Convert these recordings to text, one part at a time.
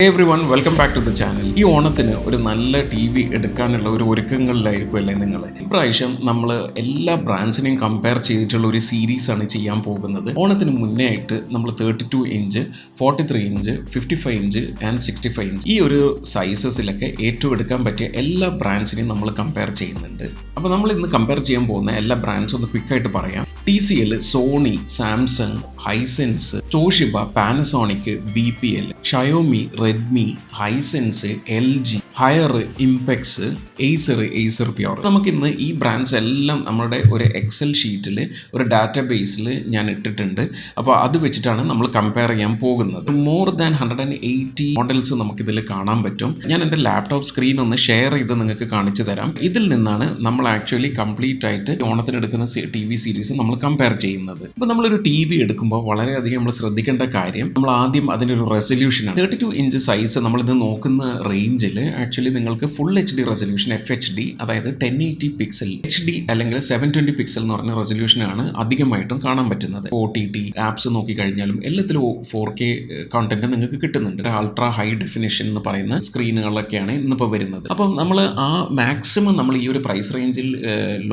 Everyone welcome back to the channel. ഈ ഓണത്തിന് ഒരു നല്ല ടി വി എടുക്കാനുള്ള ഒരു ഒരുക്കങ്ങളിലായിരിക്കും അല്ലേ നിങ്ങൾ? ഇപ്രാവശ്യം നമ്മൾ എല്ലാ ബ്രാൻഡ്സിനെയും കമ്പയർ ചെയ്തിട്ടുള്ള ഒരു സീരീസാണ് ചെയ്യാൻ പോകുന്നത്. ഓണത്തിന് മുന്നേ ആയിട്ട് നമ്മൾ 32 inch, 43 inch, 55 inch and 65 inch ഈ ഒരു സൈസസിലൊക്കെ ഏറ്റവും എടുക്കാൻ പറ്റിയ എല്ലാ ബ്രാൻഡ്സിനെയും നമ്മൾ കമ്പയർ ചെയ്യുന്നുണ്ട്. അപ്പോൾ നമ്മൾ ഇന്ന് കമ്പയർ ചെയ്യാൻ പോകുന്ന എല്ലാ ബ്രാൻഡ്സും ഒന്ന് ക്വിക്കായിട്ട് പറയാം. TCL, Sony, Samsung, Hisense, Toshiba, Panasonic, BPL, Xiaomi, Redmi, Hisense, LG, Haier, Impex, Acer pure. നമുക്കിന്ന് ഈ ബ്രാൻഡ്സ് എല്ലാം നമ്മുടെ ഒരു എക്സൽ ഷീറ്റിൽ ഒരു ഡാറ്റാബേസിൽ ഞാൻ ഇട്ടിട്ടുണ്ട്. അപ്പോൾ അത് വെച്ചിട്ടാണ് നമ്മൾ കമ്പയർ ചെയ്യാൻ പോകുന്നത്. മോർ ദാൻ 180 മോഡൽസ് നമുക്കിതിൽ കാണാൻ പറ്റും. ഞാൻ എൻ്റെ ലാപ്ടോപ്പ് സ്ക്രീൻ ഒന്ന് ഷെയർ ചെയ്ത് നിങ്ങൾക്ക് കാണിച്ചു തരാം. ഇതിൽ നിന്നാണ് നമ്മൾ ആക്ച്വലി കംപ്ലീറ്റ് ആയിട്ട് ഓണത്തിന് എടുക്കുന്ന TV സീരീസ് നമ്മൾ കമ്പയർ ചെയ്യുന്നത്. ഇപ്പോൾ നമ്മളൊരു TV എടുക്കുമ്പോൾ വളരെയധികം നമ്മൾ ശ്രദ്ധിക്കേണ്ട കാര്യം, നമ്മൾ ആദ്യം അതിൻ്റെ ഒരു റെസൊല്യൂഷനാണ്. 32 ഇഞ്ച് സൈസ് നമ്മളിത് നോക്കുന്ന റേഞ്ചിൽ ആക്ച്വലി നിങ്ങൾക്ക് ഫുൾ HD റെസൊല്യൂഷൻ FHD, അതായത് 1080 പിക്സൽ, HD അല്ലെങ്കിൽ 720 പിക്സൽ എന്ന് പറഞ്ഞ റെസൊല്യൂഷനാണ് അധികമായിട്ടും കാണാൻ പറ്റുന്നത്. OTT ആപ്സ് നോക്കിക്കഴിഞ്ഞാലും എല്ലാത്തിലും 4K കണ്ടന്റ് നിങ്ങൾക്ക് കിട്ടുന്നുണ്ട്. അൾട്രാ ഹൈ ഡെഫിനിഷൻ എന്ന് പറയുന്ന സ്ക്രീനുകളൊക്കെയാണ് ഇന്നിപ്പോൾ വരുന്നത്. അപ്പം നമ്മൾ ആ മാക്സിമം നമ്മൾ ഈ ഒരു പ്രൈസ് റേഞ്ചിൽ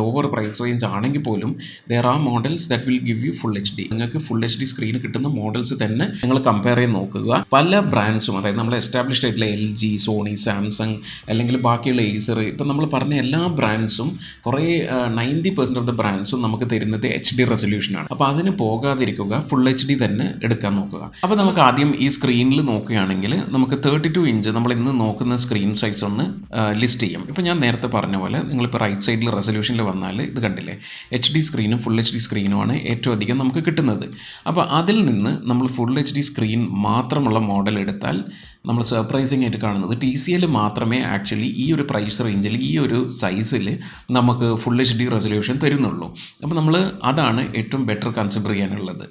ലോവർ പ്രൈസ് റേഞ്ച് ആണെങ്കിൽ പോലും there are models that will give you full HD. നിങ്ങൾക്ക് ഫുൾ HD സ്ക്രീൻ കിട്ടുന്ന മോഡൽസ് തന്നെ നിങ്ങൾ കമ്പയർ ചെയ്ത് നോക്കുക. പല ബ്രാൻഡ്സും, അതായത് നമ്മൾ എസ്റ്റാബ്ലിഷ്ഡ് ആയിട്ടുള്ള LG, സോണി, സാംസങ് അല്ലെങ്കിൽ ബാക്കിയുള്ള ഏസർ, ഇപ്പം നമ്മൾ പറഞ്ഞ എല്ലാ ബ്രാൻഡ്സും കുറേ 90% ഓഫ് ദ ബ്രാൻഡ്സും നമുക്ക് തരുന്നത് HD റെസൊല്യൂഷനാണ്. അപ്പോൾ അതിന് പോകാതിരിക്കുക, ഫുൾ HD തന്നെ എടുക്കാൻ നോക്കുക. അപ്പോൾ നമുക്ക് ആദ്യം ഈ സ്ക്രീനിൽ നോക്കുകയാണെങ്കിൽ നമുക്ക് 32 ഇഞ്ച് നമ്മൾ ഇന്ന് നോക്കുന്ന സ്ക്രീൻ സൈസ് ഒന്ന് ലിസ്റ്റ് ചെയ്യും. ഇപ്പോൾ ഞാൻ നേരത്തെ പറഞ്ഞ പോലെ നിങ്ങളിപ്പോൾ റൈറ്റ് സൈഡിൽ റെസൊല്യൂഷനിൽ വന്നാൽ ഇത് കണ്ടില്ലേ, HD സ്ക്രീനും ഫുൾ HD സ്ക്രീനുമാണ് ഏറ്റവും അധികം നമുക്ക് കിട്ടുന്നത്. അപ്പോൾ അതിൽ നിന്ന് നമ്മൾ ഫുൾ HD സ്ക്രീൻ മാത്രമുള്ള മോഡൽ എടുത്താൽ നമ്മൾ സർപ്രൈസിങ് ആയിട്ട് കാണുന്നത് TCL മാത്രമേ ആക്ച്വലി ഈ ഒരു പ്രൈസ് റേഞ്ചിൽ ഈ ഒരു സൈസിൽ നമുക്ക് ഫുൾ HD റെസൊല്യൂഷൻ തരുന്നുള്ളൂ. അപ്പോൾ നമ്മൾ അതാണ് ഏറ്റവും ബെറ്റർ കൺസിഡർ ചെയ്യാനുള്ളത്.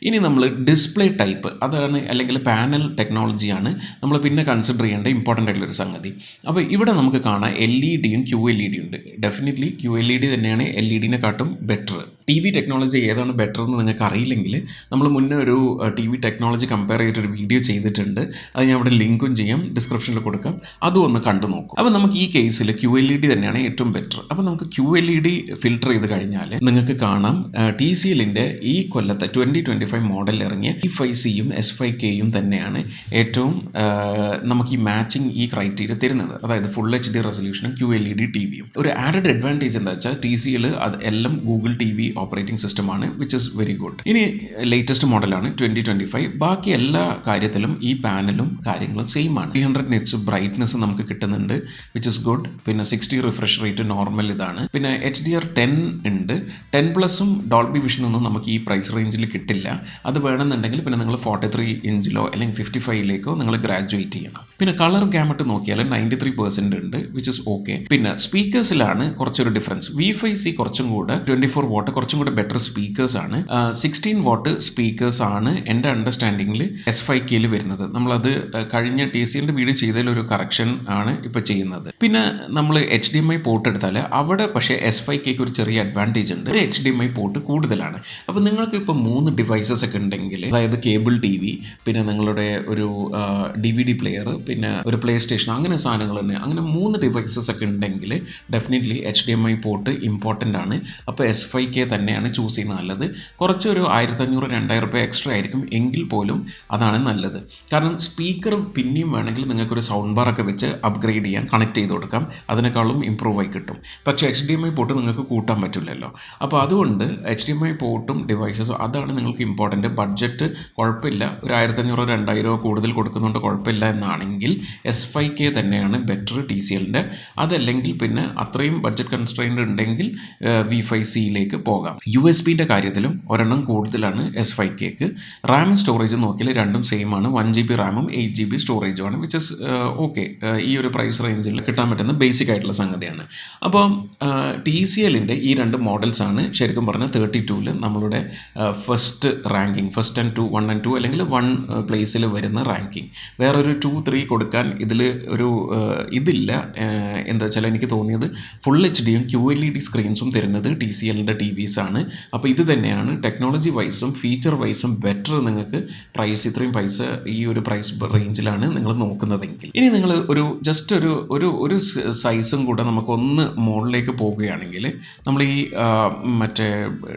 ഇനി നമ്മൾ ഡിസ്പ്ലേ ടൈപ്പ്, അതാണ് അല്ലെങ്കിൽ പാനൽ ടെക്നോളജിയാണ് നമ്മൾ പിന്നെ കൺസിഡർ ചെയ്യേണ്ട ഇമ്പോർട്ടൻ്റ് ആയിട്ടുള്ളൊരു സംഗതി. അപ്പോൾ ഇവിടെ നമുക്ക് കാണാം LED-യും QLED ഉണ്ട്. ഡെഫിനറ്റ്ലി QLED തന്നെയാണ് LED-നെക്കാട്ടും ബെറ്റർ. TV ടെക്നോളജി ഏതാണ് ബെറ്റർ എന്ന് നിങ്ങൾക്ക് അറിയില്ലെങ്കിൽ നമ്മൾ മുന്നേ ഒരു TV ടെക്നോളജി കമ്പയർ ചെയ്തിട്ടൊരു വീഡിയോ ചെയ്തിട്ടുണ്ട്. അത് ഞാൻ ഇവിടെ ലിങ്കും ചെയ്യാം, ഡിസ്ക്രിപ്ഷനിൽ കൊടുക്കാം, അതും ഒന്ന് കണ്ടു നോക്കും. അപ്പോൾ നമുക്ക് ഈ കേസിൽ QLED തന്നെയാണ് ഏറ്റവും ബെറ്റർ. അപ്പോൾ നമുക്ക് QLED ഫിൽട്ടർ ചെയ്ത് കഴിഞ്ഞാൽ നിങ്ങൾക്ക് കാണാം TCLൻ്റെ ഈ കൊല്ലത്തെ 2025 മോഡലിൽ ഇറങ്ങിയ E5Cയും S5Kയും തന്നെയാണ് ഏറ്റവും നമുക്ക് ഈ മാച്ചിങ് ഈ ക്രൈറ്റീരിയ തരുന്നത്. അതായത് ഫുൾ HD റെസൊല്യൂഷനും QLED TVയും. ഒരു ആഡഡ് അഡ്വാൻറ്റേജ് എന്താ വെച്ചാൽ TCL അത് എല്ലാം ഗൂഗിൾ TV ഓപ്പറേറ്റിംഗ് സിസ്റ്റമാണ്, വിച്ച് ഇസ് വെരി ഗുഡ്. ഇനി ലേറ്റസ്റ്റ് മോഡലാണ് 2025. ബാക്കി എല്ലാ കാര്യത്തിലും ഈ പാനലും കാര്യങ്ങളും സെയിം ആണ്. 300 nits ബ്രൈറ്റ്നസ് നമുക്ക് കിട്ടുന്നുണ്ട്, വിച്ച് ഇസ് ഗുഡ്. പിന്നെ 60 റിഫ്രഷ് റേറ്റ് നോർമൽ ഇതാണ്. പിന്നെ HDR10 ഉണ്ട്. 10+ഉം ഡോൾബി വിഷനൊന്നും നമുക്ക് ഈ പ്രൈസ് റേഞ്ചിൽ കിട്ടില്ല. അത് വേണമെന്നുണ്ടെങ്കിൽ പിന്നെ നിങ്ങൾ 43 ഇഞ്ചിലോ അല്ലെങ്കിൽ 55ലേക്കോ നിങ്ങൾ ഗ്രാജുവേറ്റ് ചെയ്യണം. പിന്നെ കളർ ഗാമറ്റ് നോക്കിയാൽ 93% ഉണ്ട്, വിച്ച് ഇസ് ഓക്കെ. പിന്നെ സ്പീക്കേഴ്സിലാണ് കുറച്ചൊരു ഡിഫറൻസ്. V5C കുറച്ചും കൂടെ 24 വാട്ട് കുറച്ചും കൂടെ ബെറ്റർ സ്പീക്കേഴ്സ് ആണ്. 16 വാട്ട് സ്പീക്കേഴ്സ് ആണ് എൻ്റെ അണ്ടർസ്റ്റാൻഡിങ്ങിൽ S5Kയിൽ വരുന്നത്. നമ്മളത് കഴിഞ്ഞ TCLൻ്റെ വീഡിയോ ചെയ്തതിൽ ഒരു കറക്ഷൻ ആണ് ഇപ്പോൾ ചെയ്യുന്നത്. പിന്നെ നമ്മൾ HDMI പോർട്ട് എടുത്താൽ അവിടെ പക്ഷേ S5Kക്ക് ഒരു ചെറിയ അഡ്വാൻറ്റേജ് ഉണ്ട്. ഒരു HDMI പോർട്ട് കൂടുതലാണ്. അപ്പോൾ നിങ്ങൾക്ക് ഇപ്പോൾ 3 ഡിവൈസസ് ഒക്കെ ഉണ്ടെങ്കിൽ, അതായത് കേബിൾ TV, പിന്നെ നിങ്ങളുടെ ഒരു DVD പ്ലെയർ, പിന്നെ ഒരു പ്ലേ സ്റ്റേഷൻ, അങ്ങനെ സാധനങ്ങൾ തന്നെ, അങ്ങനെ 3 ഡിവൈസസ് ഒക്കെ ഉണ്ടെങ്കിൽ ഡെഫിനറ്റ്ലി HDMI പോർട്ട് ഇമ്പോർട്ടൻ്റ് ആണ്. അപ്പോൾ S5K തന്നെയാണ് ചൂസ് ചെയ്യുന്നത് നല്ലത്. കുറച്ചൊരു 1500-2000 രൂപ എക്സ്ട്രാ ആയിരിക്കും, എങ്കിൽ പോലും അതാണ് നല്ലത്. കാരണം സ്പീക്കർ പിന്നെയും വേണമെങ്കിൽ നിങ്ങൾക്കൊരു സൗണ്ട് ബാർ ഒക്കെ വെച്ച് അപ്ഗ്രേഡ് ചെയ്യാൻ, കണക്ട് ചെയ്ത് കൊടുക്കാം, അതിനേക്കാളും ഇമ്പ്രൂവ് ആയി കിട്ടും. പക്ഷേ HDMI പോർട്ട് നിങ്ങൾക്ക് കൂട്ടാൻ പറ്റില്ലല്ലോ. അപ്പോൾ അതുകൊണ്ട് HDMI പോർട്ടും ഡിവൈസസും അതാണ് നിങ്ങൾക്ക് ഇമ്പോർട്ടൻറ്റ്. ബഡ്ജറ്റ് കുഴപ്പമില്ല, ഒരു 1500-2000 കൂടുതൽ കൊടുക്കുന്നുണ്ട്, കുഴപ്പമില്ല എന്നാണെങ്കിൽ S5K തന്നെയാണ് ബെറ്റർ TCLൻ്റെ. അതല്ലെങ്കിൽ പിന്നെ അത്രയും ബഡ്ജറ്റ് കൺസ്ട്രെയിൻഡ് ഉണ്ടെങ്കിൽ V5Cയിലേക്ക് പോകാം. USB-ൻ്റെ കാര്യത്തിലും ഒരെണ്ണം കൂടുതലാണ് S5Kക്ക്. റാം സ്റ്റോറേജ് നോക്കിയാൽ രണ്ടും സെയിം ആണ്. 1GB റാമും 8GB സ്റ്റോറേജുമാണ്, വിച്ച് ഇസ് ഓക്കെ. ഈ ഒരു പ്രൈസ് റേഞ്ചിൽ കിട്ടാൻ പറ്റുന്ന ബേസിക് ആയിട്ടുള്ള സംഗതിയാണ്. അപ്പോൾ TCLൻ്റെ ഈ 2 മോഡൽസാണ് ശരിക്കും പറഞ്ഞാൽ 32-ൽ നമ്മളുടെ first ranking, first and 2, 1 and 2 അല്ലെങ്കിൽ 1 പ്ലേസിൽ വരുന്ന റാങ്കിങ്. വേറൊരു 2, 3 കൊടുക്കാൻ ഇതിൽ ഒരു ഇതില്ല. എന്താ വെച്ചാൽ എനിക്ക് തോന്നിയത് ഫുൾ HD-യും QLED സ്ക്രീൻസും തരുന്നത് TCLൻ്റെ TVs ആണ്. അപ്പോൾ ഇത് തന്നെയാണ് ടെക്നോളജി വൈസും ഫീച്ചർ വൈസും ബെറ്റർ. നിങ്ങൾക്ക് പ്രൈസ് ഇത്രയും പൈസ ഈ ഒരു പ്രൈസ് റേഞ്ചിലാണ് നിങ്ങൾ നോക്കുന്നതെങ്കിൽ, ഇനി നിങ്ങൾ ജസ്റ്റ് ഒരു സൈസും കൂടെ നമുക്കൊന്ന് മുകളിലേക്ക് പോവുകയാണെങ്കിൽ നമ്മൾ ഈ മറ്റേ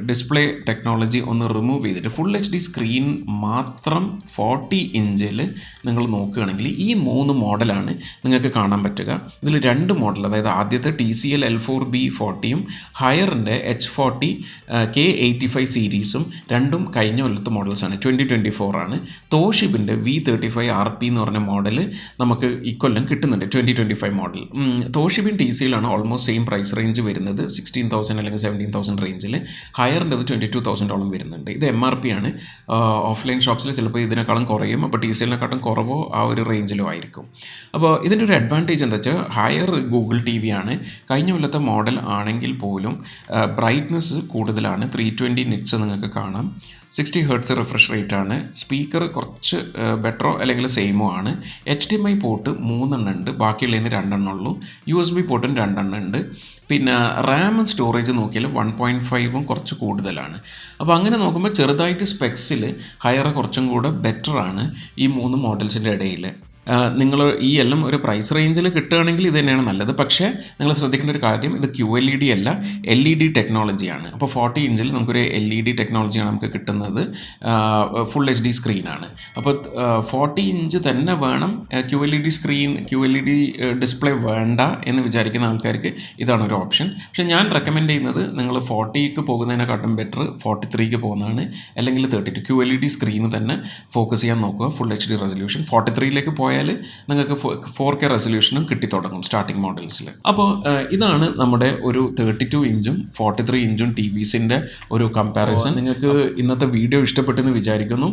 ഡിസ്പ്ലേ ടെക്നോളജി ഒന്ന് റിമൂവ് ചെയ്തിട്ട് ഫുൾ HD സ്ക്രീൻ മാത്രം 40 ഇഞ്ചിൽ നിങ്ങൾ നോക്കുകയാണെങ്കിൽ ഈ 3 മോഡലാണ് നിങ്ങൾക്ക് കാണാൻ പറ്റുക. ഇതിൽ 2 മോഡൽ, അതായത് ആദ്യത്തെ TCL L4B40യും ഹയറിൻ്റെ H40 K85 സീരീസും രണ്ടും കഴിഞ്ഞ കൊല്ലത്തെ മോഡൽസാണ്, 2024 ആണ്. തോഷിബിൻ്റെ V35 RP എന്ന് പറഞ്ഞ മോഡൽ നമുക്ക് ഇക്കൊല്ലം കിട്ടുന്നുണ്ട്, 2025 മോഡൽ. തോഷിബിൻ TCLാണ് ഓൾമോസ്റ്റ് സെയിം പ്രൈസ് റേഞ്ച് വരുന്നത്, 16,000 അല്ലെങ്കിൽ 17,000 റേഞ്ചിൽ. ഹയറിൻ്റെ 22,000 വരുന്നുണ്ട്. ഇത് MRP ആണ്. ഓഫ്ലൈൻ ഷോപ്സിൽ ചിലപ്പോൾ ഇതിനേക്കാളും കുറയും, അപ്പോൾ TCLനെക്കാട്ടും കുറവോ ആ ഒരു റേഞ്ചിലോ ആയിരിക്കും. അപ്പോൾ ഇതിൻ്റെ ഒരു അഡ്വാൻറ്റേജ് എന്താ വെച്ചാൽ ഹയർ ഗൂഗിൾ TV ആണ്. കഴിഞ്ഞ കൊല്ലത്തെ മോഡൽ ആണെങ്കിൽ പോലും ബ്രൈറ്റ്നസ് കൂടുതലാണ്, 320 നിറ്റ്സ് നിങ്ങൾക്ക് കാണാം. 60 Hz റിഫ്രഷ് റേറ്റ് ആണ്. സ്പീക്കർ കുറച്ച് ബെറ്ററോ അല്ലെങ്കിൽ സെയിമോ ആണ്. HDMI പോർട്ട് 3 ഉണ്ട്, ബാക്കിയുള്ളതിന് 2 ഉള്ളൂ. USB പോർട്ടും 2 ഉണ്ട്. പിന്നെ റാമും സ്റ്റോറേജ് നോക്കിയാൽ 1.5 കുറച്ച് കൂടുതലാണ്. അപ്പോൾ അങ്ങനെ നോക്കുമ്പോൾ ചെറുതായിട്ട് സ്പെക്സിൽ ഹയർ കുറച്ചും കൂടെ ബെറ്ററാണ് ഈ 3 മോഡൽസിൻ്റെ ഇടയിൽ. നിങ്ങൾ ഈ എല്ലാം ഒരു പ്രൈസ് റേഞ്ചിൽ കിട്ടുകയാണെങ്കിൽ ഇത് തന്നെയാണ് നല്ലത്. പക്ഷേ നിങ്ങൾ ശ്രദ്ധിക്കേണ്ട ഒരു കാര്യം, ഇത് QLED അല്ല, LED ടെക്നോളജിയാണ്. അപ്പോൾ 40 ഇഞ്ചിൽ നമുക്കൊരു LED ടെക്നോളജിയാണ് നമുക്ക് കിട്ടുന്നത്. Full HD സ്ക്രീനാണ്. അപ്പോൾ 40 ഇഞ്ച് തന്നെ വേണം, QLED ഡിസ്പ്ലേ വേണ്ട എന്ന് വിചാരിക്കുന്ന ആൾക്കാർക്ക് ഇതാണ് ഒരു ഓപ്ഷൻ. പക്ഷേ ഞാൻ റെക്കമെൻഡ് ചെയ്യുന്നത് നിങ്ങൾ 40ക്ക് പോകുന്നതിനെക്കാട്ടും ബെറ്റർ 43ക്ക് പോകുന്നതാണ്, അല്ലെങ്കിൽ 32 QLED സ്ക്രീന് തന്നെ ഫോക്കസ് ചെയ്യാൻ നോക്കുക. ഫുൾ HD റെസൊല്യൂഷൻ 43ലേക്ക് പോയാൽ നിങ്ങൾക്ക് 4K റെസൊല്യൂഷനും കിട്ടിത്തുടങ്ങും സ്റ്റാർട്ടിംഗ് മോഡൽസിൽ. അപ്പോൾ ഇതാണ് നമ്മുടെ ഒരു 32 ഇഞ്ചും 43 ഇഞ്ചും TVസിൻ്റെ ഒരു കമ്പാരിസൺ. നിങ്ങൾക്ക് ഇന്നത്തെ വീഡിയോ ഇഷ്ടപ്പെട്ടെന്ന് വിചാരിക്കുന്നു.